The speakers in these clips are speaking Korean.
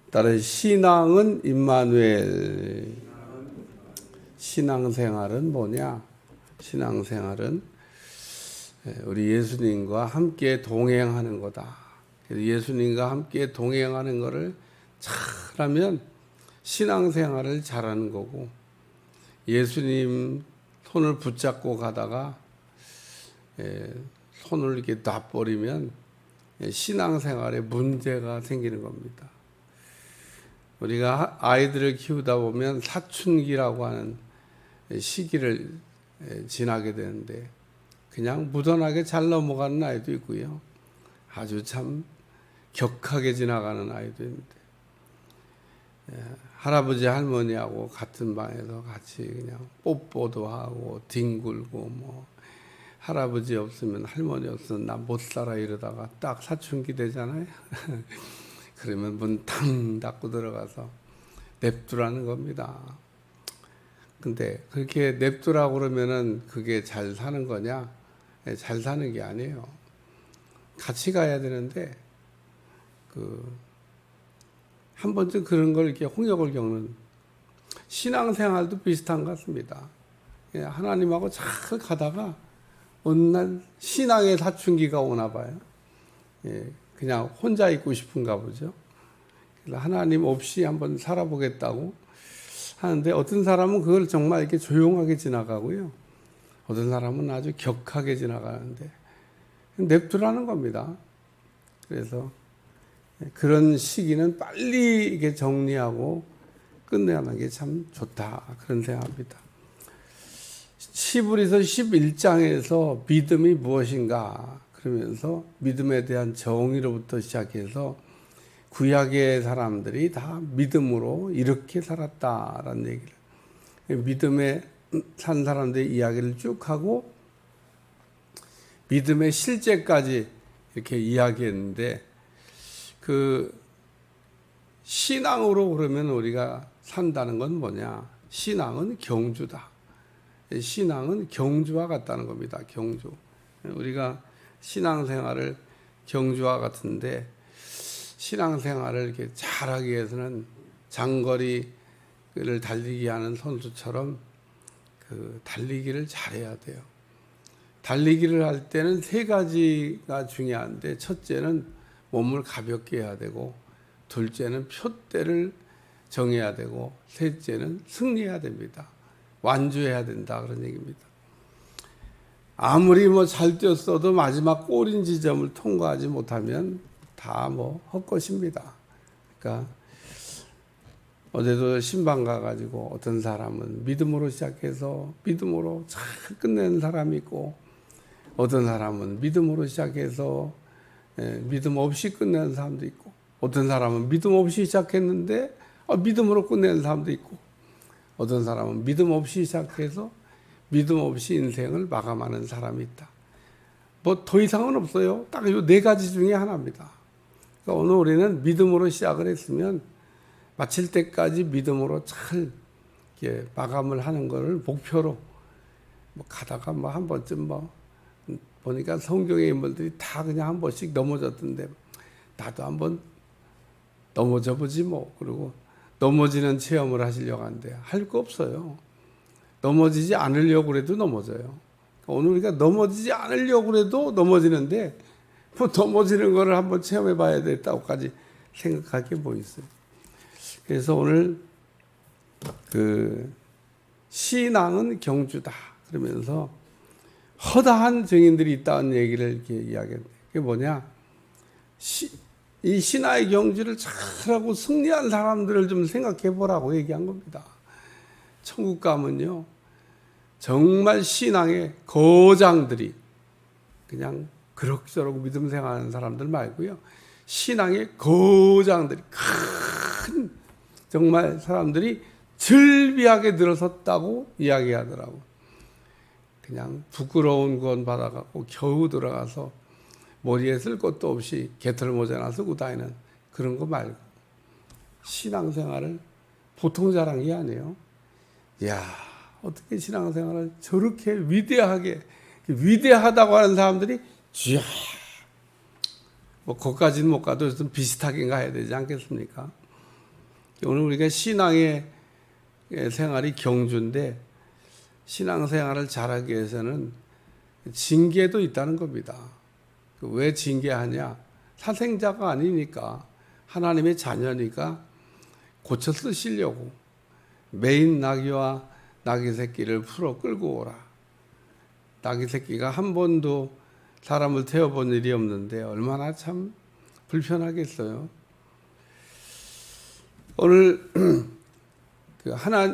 따라 신앙은 임마누엘. 신앙생활은 뭐냐? 신앙생활은 우리 예수님과 함께 동행하는 거다. 예수님과 함께 동행하는 것을 잘하면 신앙생활을 잘하는 거고, 예수님 손을 붙잡고 가다가 손을 이렇게 놔버리면 신앙생활에 문제가 생기는 겁니다. 우리가 아이들을 키우다 보면 사춘기라고 하는 시기를 지나게 되는데, 그냥 무던하게 잘 넘어가는 아이도 있고요, 아주 참 격하게 지나가는 아이도 있는데, 할아버지 할머니하고 같은 방에서 같이 그냥 뽀뽀도 하고 뒹굴고, 뭐 할아버지 없으면 할머니 없으면 나 못 살아 이러다가 딱 사춘기 되잖아요. 그러면 문 탕 닫고 들어가서 냅두라는 겁니다. 근데 그렇게 냅두라고 그러면은 그게 잘 사는 거냐? 잘 사는 게 아니에요. 같이 가야 되는데, 한 번쯤 그런 걸 이렇게 홍역을 겪는 신앙생활도 비슷한 것 같습니다. 하나님하고 잘 가다가 어느 날 신앙의 사춘기가 오나 봐요. 그냥 혼자 있고 싶은가 보죠. 하나님 없이 한번 살아보겠다고 하는데, 어떤 사람은 그걸 정말 이렇게 조용하게 지나가고요, 어떤 사람은 아주 격하게 지나가는데 냅두라는 겁니다. 그래서 그런 시기는 빨리 이렇게 정리하고 끝내는 게 참 좋다, 그런 생각합니다. 히브리서 11장에서 믿음이 무엇인가 그러면서 믿음에 대한 정의로부터 시작해서 구약의 사람들이 다 믿음으로 이렇게 살았다라는 얘기를, 믿음에 산 사람들의 이야기를 쭉 하고 믿음의 실제까지 이렇게 이야기했는데, 신앙으로 그러면 우리가 산다는 건 뭐냐? 신앙은 경주다. 신앙은 경주와 같다는 겁니다. 경주. 우리가 신앙생활을 경주와 같은데, 신앙생활을 이렇게 잘하기 위해서는 장거리를 달리기 하는 선수처럼 달리기를 잘해야 돼요. 달리기를 할 때는 세 가지가 중요한데, 첫째는 몸을 가볍게 해야 되고, 둘째는 표대를 정해야 되고, 셋째는 승리해야 됩니다. 완주해야 된다, 그런 얘기입니다. 아무리 잘 뛰었어도 마지막 골인 지점을 통과하지 못하면 다 헛것입니다. 그러니까 어제도 신방 가가지고 어떤 사람은 믿음으로 시작해서 믿음으로 잘 끝내는 사람이 있고, 어떤 사람은 믿음으로 시작해서 믿음 없이 끝내는 사람도 있고, 어떤 사람은 믿음 없이 시작했는데 믿음으로 끝내는 사람도 있고, 어떤 사람은 믿음 없이 시작해서 믿음 없이 인생을 마감하는 사람이 있다. 더 이상은 없어요. 딱 이 네 가지 중에 하나입니다. 그러니까 오늘 우리는 믿음으로 시작을 했으면 마칠 때까지 믿음으로 잘 이렇게 마감을 하는 것을 목표로 가다가 한 번쯤 보니까 성경의 인물들이 다 그냥 한 번씩 넘어졌던데, 나도 한번 넘어져 보지 그리고 넘어지는 체험을 하시려고 하는데 할 거 없어요. 넘어지지 않으려고 해도 넘어져요. 그러니까 오늘 우리가 넘어지지 않으려고 해도 넘어지는데, 넘어지는 거를 한번 체험해 봐야 되겠다고까지 생각할 게 있어요. 그래서 오늘 신앙은 경주다 그러면서 허다한 증인들이 있다는 얘기를 이렇게 이야기합니다. 그게 뭐냐? 이 신화의 경주를 잘하고 승리한 사람들을 좀 생각해 보라고 얘기한 겁니다. 천국 가면요, 정말 신앙의 거장들이, 그냥 그럭저럭 믿음 생활하는 사람들 말고요, 신앙의 거장들이, 큰 정말 사람들이 즐비하게 늘어섰다고 이야기하더라고. 그냥 부끄러운 건 받아갖고 겨우 들어가서 머리에 쓸 것도 없이 개털 모자나 쓰고 다니는 그런 거 말고, 신앙생활을 보통 잘한 게 아니에요. 이야, 어떻게 신앙생활을 저렇게 위대하다고 하는 사람들이 쥐야, 거기까지는 못 가도 좀 비슷하게 가야 되지 않겠습니까? 오늘 우리가 신앙의 생활이 경주인데 신앙생활을 잘하기 위해서는 징계도 있다는 겁니다. 왜 징계하냐? 사생자가 아니니까 하나님의 자녀니까 고쳐 쓰시려고 매인 나귀와 나귀 새끼를 풀어 끌고 오라. 나귀 새끼가 한 번도 사람을 태워본 일이 없는데 얼마나 참 불편하겠어요. 오늘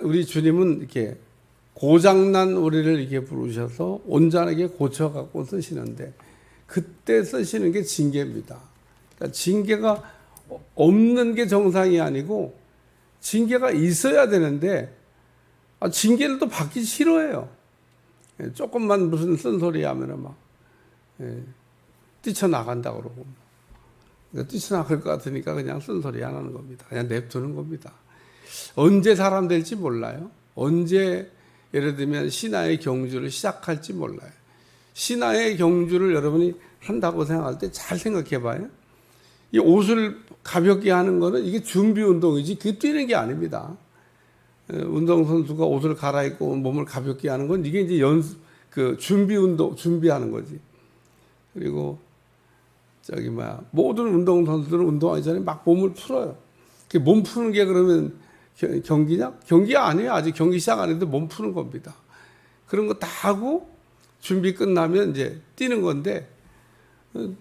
우리 주님은 이렇게 고장난 우리를 이렇게 부르셔서 온전하게 고쳐갖고 쓰시는데 그때 쓰시는 게 징계입니다. 그러니까 징계가 없는 게 정상이 아니고 징계가 있어야 되는데 징계를 또 받기 싫어해요. 조금만 무슨 쓴소리 하면은 막 뛰쳐나간다고 그러고 뛰쳐나갈 것 같으니까 그냥 쓴소리 안 하는 겁니다. 그냥 냅두는 겁니다. 언제 사람 될지 몰라요. 언제 예를 들면 신화의 경주를 시작할지 몰라요. 신화의 경주를 여러분이 한다고 생각할 때 잘 생각해 봐요. 이 옷을 가볍게 하는 거는 이게 준비 운동이지 그게 뛰는 게 아닙니다. 운동선수가 옷을 갈아입고 몸을 가볍게 하는 건 이게 이제 준비 운동, 준비하는 거지. 그리고 모든 운동선수들은 운동하기 전에 막 몸을 풀어요. 몸 푸는 게 그러면 경기냐? 경기가 아니에요. 아직 경기 시작 안 했는데 몸 푸는 겁니다. 그런 거 다 하고 준비 끝나면 이제 뛰는 건데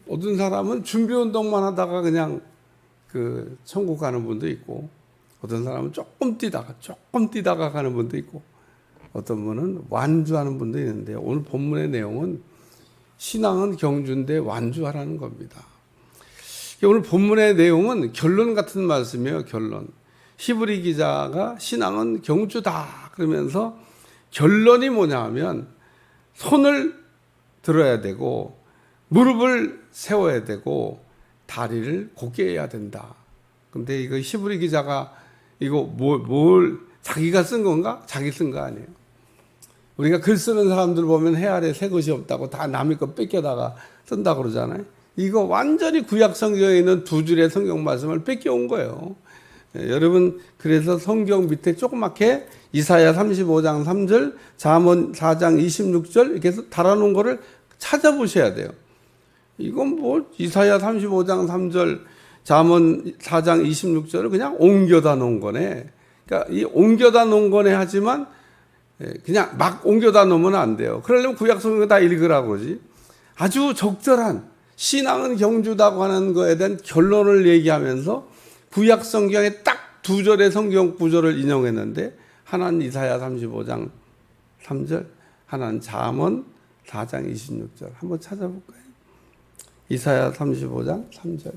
어떤 사람은 준비 운동만 하다가 그냥 천국 가는 분도 있고 어떤 사람은 조금 뛰다가 가는 분도 있고 어떤 분은 완주하는 분도 있는데 오늘 본문의 내용은 신앙은 경주인데 완주하라는 겁니다. 오늘 본문의 내용은 결론 같은 말씀이에요. 결론. 히브리 기자가 신앙은 경주다 그러면서 결론이 뭐냐 하면 손을 들어야 되고 무릎을 세워야 되고 다리를 곧게 해야 된다. 근데 이거 히브리 기자가 이거 뭘 자기가 쓴 건가? 자기 쓴 거 아니에요. 우리가 글 쓰는 사람들 보면 해 아래 새 것이 없다고 다 남의 거 뺏겨다가 쓴다고 그러잖아요. 이거 완전히 구약 성경에 있는 두 줄의 성경 말씀을 뺏겨온 거예요. 여러분 그래서 성경 밑에 조그맣게 이사야 35장 3절, 잠언 4장 26절 이렇게 해서 달아놓은 거를 찾아보셔야 돼요. 이건 이사야 35장 3절, 잠언 4장 26절을 그냥 옮겨다 놓은 거네. 그러니까 이 옮겨다 놓은 거네 하지만 그냥 막 옮겨다 놓으면 안 돼요. 그러려면 구약 성경 다 읽으라고 그러지. 아주 적절한 신앙은 경주다고 하는 거에 대한 결론을 얘기하면서 구약 성경에 딱 두 절의 성경 구절을 인용했는데 하나는 이사야 35장 3절, 하나는 잠언 4장 26절. 한번 찾아볼까요? 이사야 35장 3절.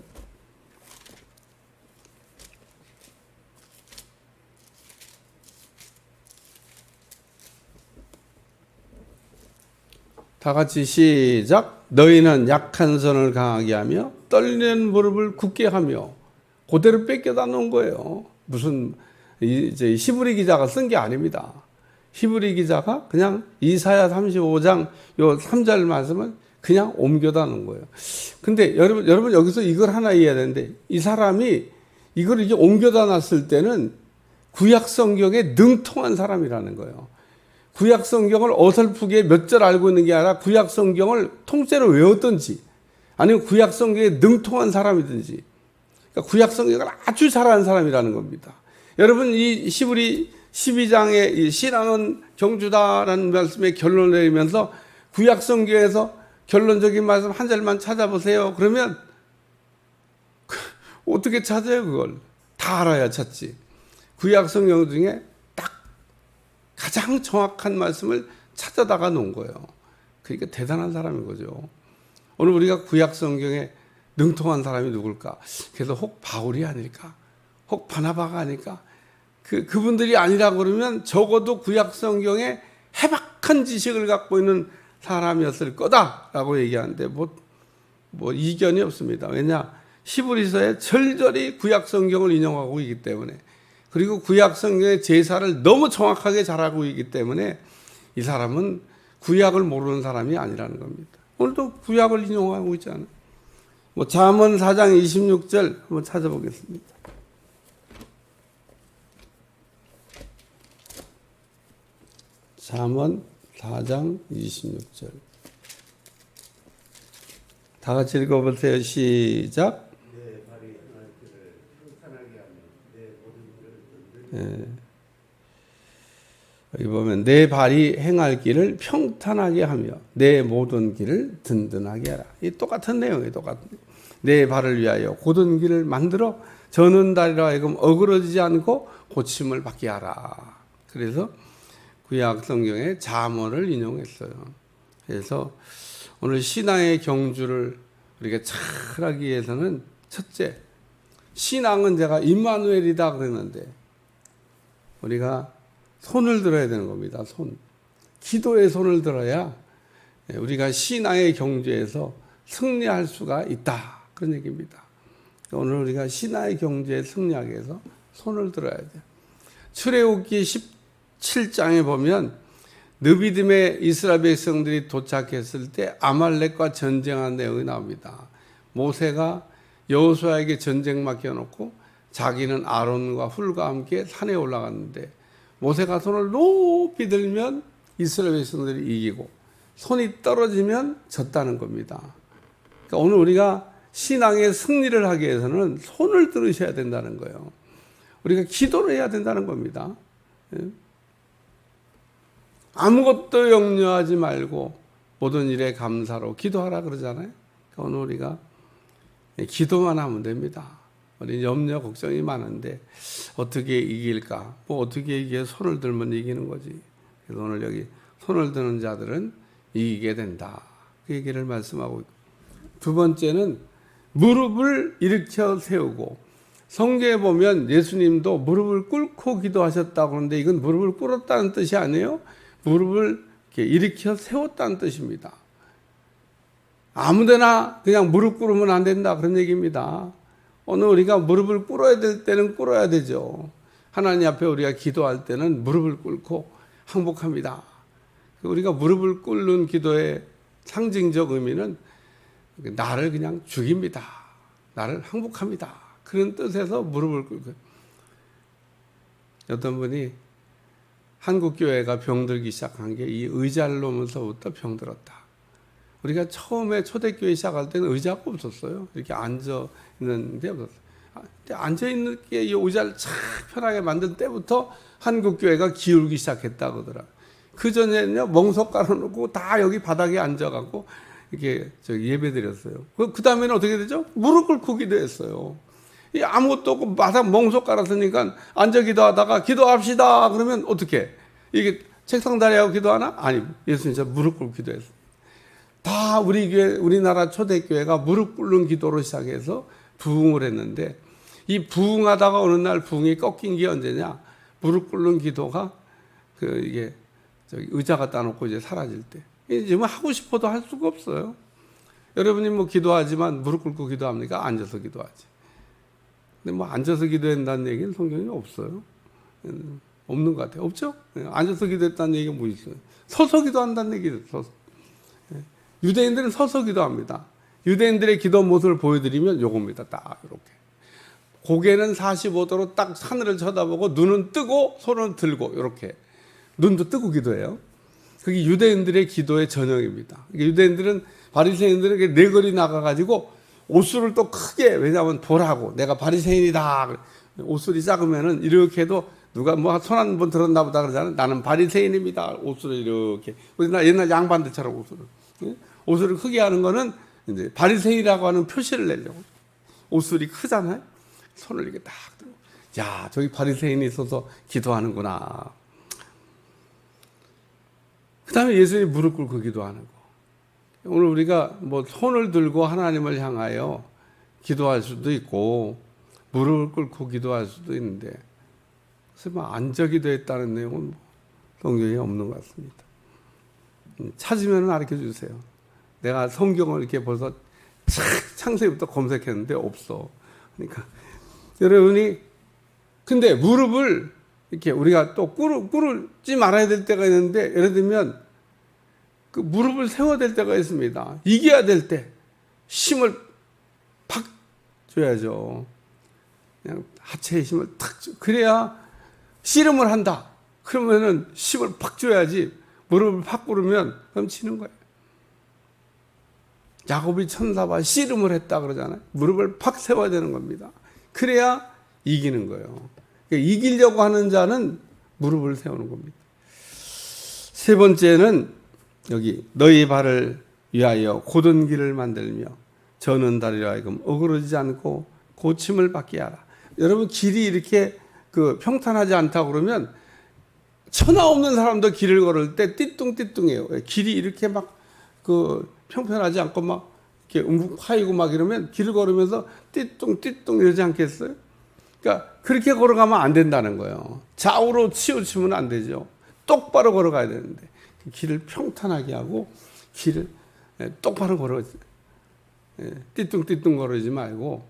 다 같이 시작. 너희는 약한 손을 강하게 하며 떨리는 무릎을 굳게 하며 그대로 뺏겨다 놓은 거예요. 무슨 이제 히브리 기자가 쓴 게 아닙니다. 히브리 기자가 그냥 이사야 35장 요 3절 말씀을 그냥 옮겨다 놓은 거예요. 근데 여러분 여기서 이걸 하나 이해해야 되는데 이 사람이 이걸 이제 옮겨다 놨을 때는 구약 성경에 능통한 사람이라는 거예요. 구약 성경을 어설프게 몇 절 알고 있는 게 아니라 구약 성경을 통째로 외웠든지 아니면 구약 성경에 능통한 사람이든지 그러니까 구약 성경을 아주 잘하는 사람이라는 겁니다. 여러분 이 히브리 12장의 이 신앙은 경주다라는 말씀에 결론을 내리면서 구약 성경에서 결론적인 말씀 한 절만 찾아보세요. 그러면 어떻게 찾아요 그걸? 다 알아야 찾지. 구약 성경 중에 딱 가장 정확한 말씀을 찾아다가 놓은 거예요. 그러니까 대단한 사람인 거죠. 오늘 우리가 구약 성경에 능통한 사람이 누굴까? 그래서 혹 바울이 아닐까? 혹 바나바가 아닐까? 그분들이 아니라 그러면 적어도 구약 성경에 해박한 지식을 갖고 있는 사람이었을 거다라고 얘기하는데 뭐 이견이 없습니다. 왜냐? 히브리서에 절절히 구약 성경을 인용하고 있기 때문에 그리고 구약 성경의 제사를 너무 정확하게 잘 알고 있기 때문에 이 사람은 구약을 모르는 사람이 아니라는 겁니다. 오늘도 구약을 인용하고 있잖아요. 잠언 4장 26절 한번 찾아보겠습니다. 잠언 4장 26절. 다 같이 읽어보세요. 시작. 내 발이 행할 길을 평탄하게 하며 내 모든 길을 든든히 여기 보면 내 발이 행할 길을 평탄하게 하며 내 모든 길을 든든하게 하라. 이 똑같은 내용이에요. 내 발을 위하여 곧은 길을 만들어 저는 다리로 하여금 어그러지지 않고 고침을 받게 하라. 그래서 구약 성경에 잠언을 인용했어요. 그래서 오늘 신앙의 경주를 우리가 잘 하기 위해서는 첫째, 신앙은 제가 임마누엘이다 그랬는데 우리가 손을 들어야 되는 겁니다. 기도의 손을 들어야 우리가 신앙의 경주에서 승리할 수가 있다. 그런 얘기입니다. 오늘 우리가 신앙의 경주에 승리하기 위해서 손을 들어야 돼요. 출애굽기 17장에 보면 느비딤의 이스라엘 백성들이 도착했을 때 아말렉과 전쟁한 내용이 나옵니다. 모세가 여호수아에게 전쟁 맡겨놓고 자기는 아론과 훌과 함께 산에 올라갔는데 모세가 손을 높이 들면 이스라엘 백성들이 이기고 손이 떨어지면 졌다는 겁니다. 그러니까 오늘 우리가 신앙의 승리를 하기 위해서는 손을 들으셔야 된다는 거예요. 우리가 기도를 해야 된다는 겁니다. 아무것도 염려하지 말고 모든 일에 감사로 기도하라 그러잖아요. 그러니까 오늘 우리가 기도만 하면 됩니다. 우리 염려 걱정이 많은데 어떻게 이길까? 어떻게 이기게 손을 들면 이기는 거지. 그래서 오늘 여기 손을 드는 자들은 이기게 된다. 그 얘기를 말씀하고 있고. 두 번째는 무릎을 일으켜 세우고, 성경에 보면 예수님도 무릎을 꿇고 기도하셨다고 하는데 이건 무릎을 꿇었다는 뜻이 아니에요. 무릎을 이렇게 일으켜 세웠다는 뜻입니다. 아무데나 그냥 무릎 꿇으면 안 된다 그런 얘기입니다. 오늘 우리가 무릎을 꿇어야 될 때는 꿇어야 되죠. 하나님 앞에 우리가 기도할 때는 무릎을 꿇고 항복합니다. 우리가 무릎을 꿇는 기도의 상징적 의미는 나를 그냥 죽입니다. 나를 항복합니다. 그런 뜻에서 무릎을 꿇고. 어떤 분이 한국교회가 병들기 시작한 게 이 의자를 놓으면서부터 병들었다. 우리가 처음에 초대교회 시작할 때는 의자가 없었어요. 이렇게 앉아 있는데 없었어요. 근데 앉아 있는 게 이 의자를 착 편하게 만든 때부터 한국교회가 기울기 시작했다 그러더라. 그 전에는요 멍석 깔아놓고 다 여기 바닥에 앉아갖고 이렇게 예배 드렸어요. 그 다음에는 어떻게 되죠? 무릎 꿇고 기도했어요. 아무것도 없고 바닥 멍석 깔았으니까 앉아 기도하다가 기도합시다 그러면 어떻게? 이게 책상 다리하고 기도하나? 아니, 예수님 진짜 무릎 꿇고 기도했어요. 다 우리 교회, 우리나라 초대교회가 무릎 꿇는 기도로 시작해서 부흥을 했는데 이 부흥하다가 어느 날 부흥이 꺾인 게 언제냐? 무릎 꿇는 기도가 이게 의자 갖다 놓고 이제 사라질 때. 이제 뭐 하고 싶어도 할 수가 없어요. 여러분이 뭐 기도하지만 무릎 꿇고 기도합니까? 앉아서 기도하지. 근데 뭐 앉아서 기도한다는 얘기는 성경에 없어요. 없는 것 같아요. 없죠? 앉아서 기도했다는 얘기가 뭐 있어요? 서서 기도한다는 얘기죠. 서서. 유대인들은 서서 기도합니다. 유대인들의 기도 모습을 보여드리면 요겁니다. 딱 이렇게. 고개는 45도로 딱 하늘을 쳐다보고 눈은 뜨고 손은 들고 이렇게. 눈도 뜨고 기도해요. 그게 유대인들의 기도의 전형입니다. 유대인들은 바리새인들은 내거리 나가가지고 옷술을 또 크게, 왜냐하면 보라고 내가 바리새인이다. 옷술이 작으면은 이렇게 해도 누가 뭐 손 한 번 들었나 보다 그러잖아요. 나는 바리새인입니다. 옷술을 이렇게. 우리나라 옛날 양반들처럼 옷술을. 옷술을 크게 하는 거는 이제 바리새인이라고 하는 표시를 내려고. 옷술이 크잖아요. 손을 이렇게 딱 들고. 야, 저기 바리새인이 있어서 기도하는구나. 그 다음에 예수님이 무릎 꿇고 기도하는 거. 오늘 우리가 뭐 손을 들고 하나님을 향하여 기도할 수도 있고, 무릎을 꿇고 기도할 수도 있는데, 그래서 뭐 앉아 기도했다는 내용은 성경에 없는 것 같습니다. 찾으면 가르쳐 주세요. 내가 성경을 이렇게 벌써 창세기부터 검색했는데 없어. 그러니까 여러분이 근데 무릎을 이렇게 우리가 또 꿇지 말아야 될 때가 있는데 예를 들면 그 무릎을 세워야 될 때가 있습니다. 이겨야 될 때 힘을 팍 줘야죠. 그냥 하체에 힘을 탁 줘. 그래야 씨름을 한다. 그러면은 힘을 팍 줘야지. 무릎을 팍 꿇으면 그럼 지는 거예요. 야곱이 천사와 씨름을 했다 그러잖아요. 무릎을 팍 세워야 되는 겁니다. 그래야 이기는 거예요. 그러니까 이기려고 하는 자는 무릎을 세우는 겁니다. 세 번째는 여기 너희 발을 위하여 곧은 길을 만들며 저는 다리로 하여금 어그러지지 않고 고침을 받게 하라. 여러분 길이 이렇게 평탄하지 않다 그러면 천하 없는 사람도 길을 걸을 때 띠뚱띠뚱해요. 길이 이렇게 막 평평하지 않고 막 이렇게 움푹 파이고 막 이러면 길을 걸으면서 띠뚱띠뚱 이러지 않겠어요? 그러니까 그렇게 걸어가면 안 된다는 거예요. 좌우로 치우치면 안 되죠. 똑바로 걸어가야 되는데 길을 평탄하게 하고 길을 똑바로 걸어 띠뚱띠뚱 걸으지 말고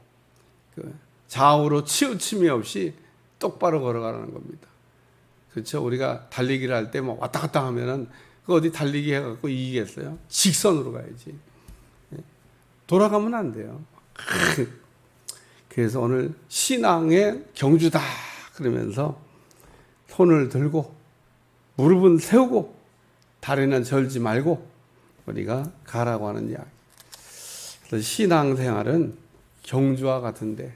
좌우로 치우침이 없이 똑바로 걸어가라는 겁니다. 그렇죠? 우리가 달리기를 할 때 뭐 왔다 갔다 하면은 그 어디 달리기 해갖고 이기겠어요? 직선으로 가야지. 돌아가면 안 돼요. 그래서 오늘 신앙의 경주다 그러면서 손을 들고 무릎은 세우고 다리는 절지 말고 우리가 가라고 하는 이야기. 그래서 신앙생활은 경주와 같은데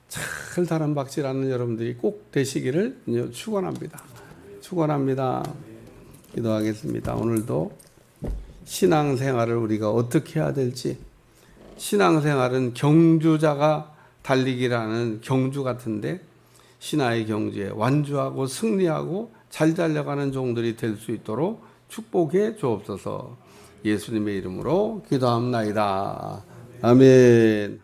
잘 다람박질하는 여러분들이 꼭 되시기를 축원합니다. 축원합니다. 기도하겠습니다. 오늘도 신앙생활을 우리가 어떻게 해야 될지. 신앙생활은 경주자가 달리기라는 경주 같은데 신하의 경주에 완주하고 승리하고 잘 달려가는 종들이 될 수 있도록 축복해 주옵소서. 예수님의 이름으로 기도합나이다. 아멘.